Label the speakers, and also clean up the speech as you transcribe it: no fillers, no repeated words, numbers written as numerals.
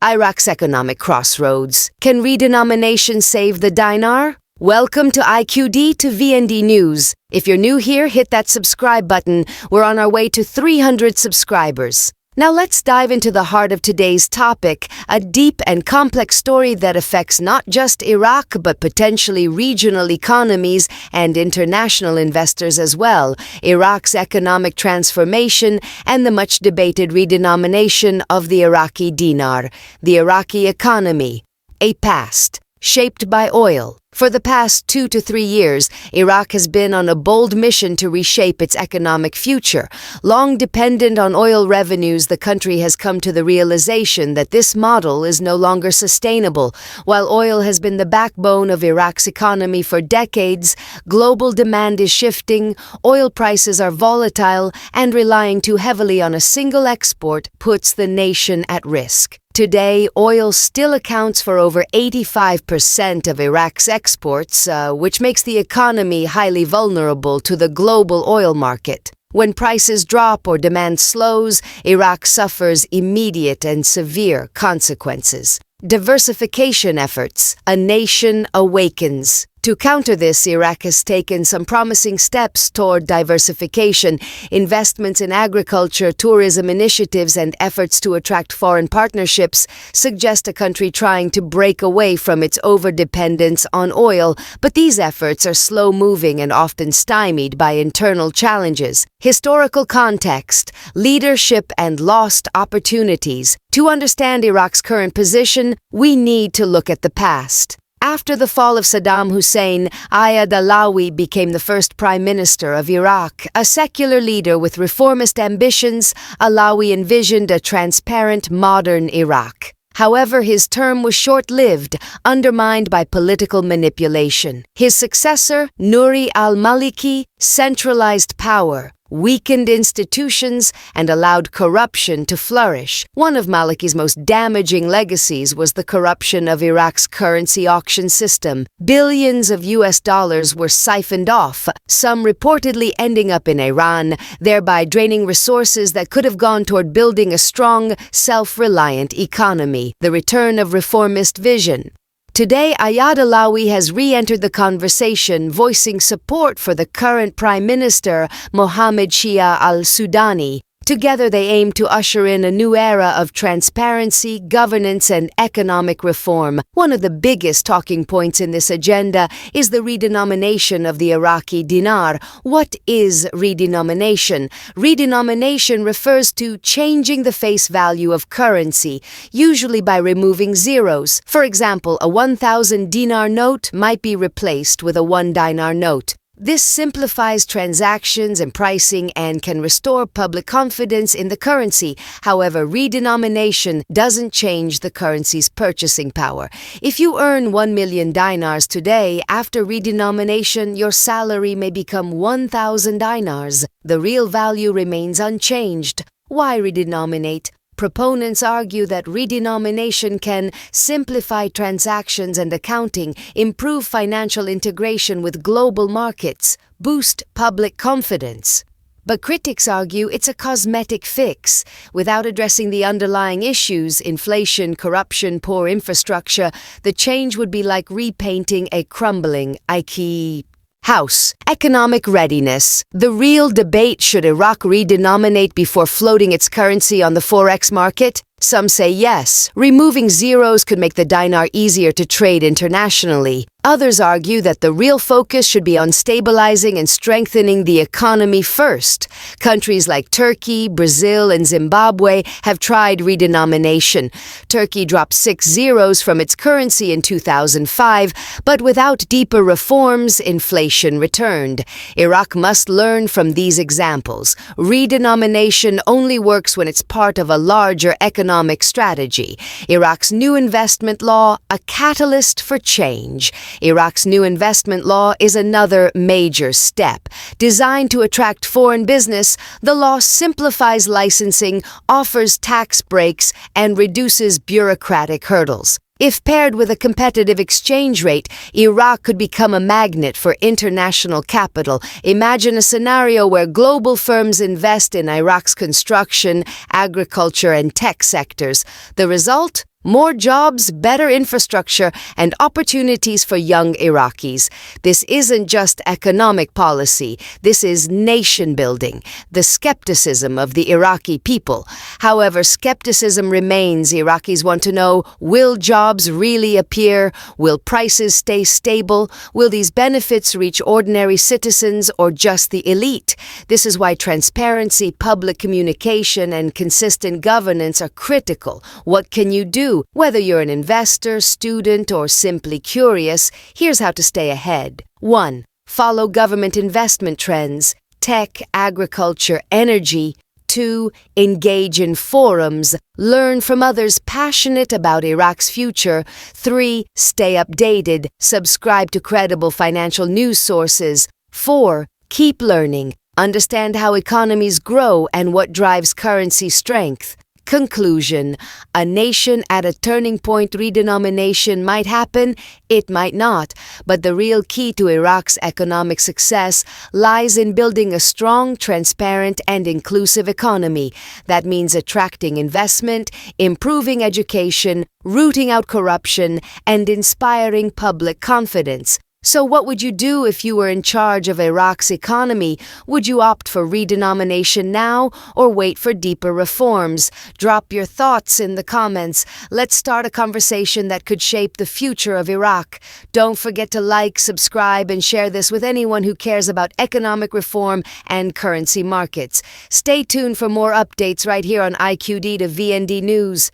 Speaker 1: Iraq's economic crossroads. Can redenomination save the dinar? Welcome to IQD to VND News. If you're new here, hit that subscribe button. We're on our way to 300 subscribers. Now let's dive into the heart of today's topic, a deep and complex story that affects not just Iraq, but potentially regional economies and international investors as well, Iraq's economic transformation and the much-debated redenomination of the Iraqi dinar, the Iraqi economy, a past shaped by oil. For the past 2 to 3 years, Iraq has been on a bold mission to reshape its economic future. Long dependent on oil revenues, the country has come to the realization that this model is no longer sustainable. While oil has been the backbone of Iraq's economy for decades, global demand is shifting, oil prices are volatile, and relying too heavily on a single export puts the nation at risk. Today, oil still accounts for over 85% of Iraq's exports, which makes the economy highly vulnerable to the global oil market. When prices drop or demand slows, Iraq suffers immediate and severe consequences. Diversification efforts. A nation awakens. To counter this, Iraq has taken some promising steps toward diversification. Investments in agriculture, tourism initiatives, and efforts to attract foreign partnerships suggest a country trying to break away from its overdependence on oil, but these efforts are slow-moving and often stymied by internal challenges. Historical context, leadership, and lost opportunities. To understand Iraq's current position, we need to look at the past. After the fall of Saddam Hussein, Ayad Alawi became the first prime minister of Iraq. A secular leader with reformist ambitions, Alawi envisioned a transparent, modern Iraq. However, his term was short-lived, undermined by political manipulation. His successor, Nouri al-Maliki, centralized power, weakened institutions, and allowed corruption to flourish. One of Maliki's most damaging legacies was the corruption of Iraq's currency auction system. Billions of US dollars were siphoned off, some reportedly ending up in Iran, thereby draining resources that could have gone toward building a strong, self-reliant economy. The return of reformist vision. Today, Ayad Alawi has re-entered the conversation, voicing support for the current Prime Minister, Mohammed Shia al-Sudani. Together, they aim to usher in a new era of transparency, governance, and economic reform. One of the biggest talking points in this agenda is the redenomination of the Iraqi dinar. What is redenomination? Redenomination refers to changing the face value of currency, usually by removing zeros. For example, a 1,000 dinar note might be replaced with a 1 dinar note. This simplifies transactions and pricing and can restore public confidence in the currency. However, redenomination doesn't change the currency's purchasing power. If you earn 1 million dinars today, after redenomination, your salary may become 1,000 dinars. The real value remains unchanged. Why redenominate? Proponents argue that redenomination can simplify transactions and accounting, improve financial integration with global markets, boost public confidence. But critics argue it's a cosmetic fix. Without addressing the underlying issues, inflation, corruption, poor infrastructure, the change would be like repainting a crumbling IKEA house. Economic readiness. The real debate: should Iraq redenominate before floating its currency on the Forex market? Some say yes. Removing zeros could make the dinar easier to trade internationally. Others argue that the real focus should be on stabilizing and strengthening the economy first. Countries like Turkey, Brazil, and Zimbabwe have tried redenomination. Turkey dropped 6 zeros from its currency in 2005, but without deeper reforms, inflation returned. Iraq must learn from these examples. Redenomination only works when it's part of a larger economic strategy. Iraq's new investment law, a catalyst for change. Iraq's new investment law is another major step. Designed to attract foreign business, the law simplifies licensing, offers tax breaks, and reduces bureaucratic hurdles. If paired with a competitive exchange rate, Iraq could become a magnet for international capital. Imagine a scenario where global firms invest in Iraq's construction, agriculture, and tech sectors. The result? More jobs, better infrastructure, and opportunities for young Iraqis. This isn't just economic policy. This is nation building, the skepticism of the Iraqi people. However, skepticism remains. Iraqis want to know, will jobs really appear? Will prices stay stable? Will these benefits reach ordinary citizens or just the elite? This is why transparency, public communication, and consistent governance are critical. What can you do? Whether you're an investor, student, or simply curious, here's how to stay ahead. 1. Follow government investment trends, tech, agriculture, energy. 2. Engage in forums. Learn from others passionate about Iraq's future. 3. Stay updated. Subscribe to credible financial news sources. 4. Keep learning. Understand how economies grow and what drives currency strength. Conclusion: a nation at a turning point. Redenomination might happen, it might not, but the real key to Iraq's economic success lies in building a strong, transparent, and inclusive economy. That means attracting investment, improving education, rooting out corruption, and inspiring public confidence. So what would you do if you were in charge of Iraq's economy? Would you opt for redenomination now or wait for deeper reforms? Drop your thoughts in the comments. Let's start a conversation that could shape the future of Iraq. Don't forget to like, subscribe, and share this with anyone who cares about economic reform and currency markets. Stay tuned for more updates right here on IQD to VND News.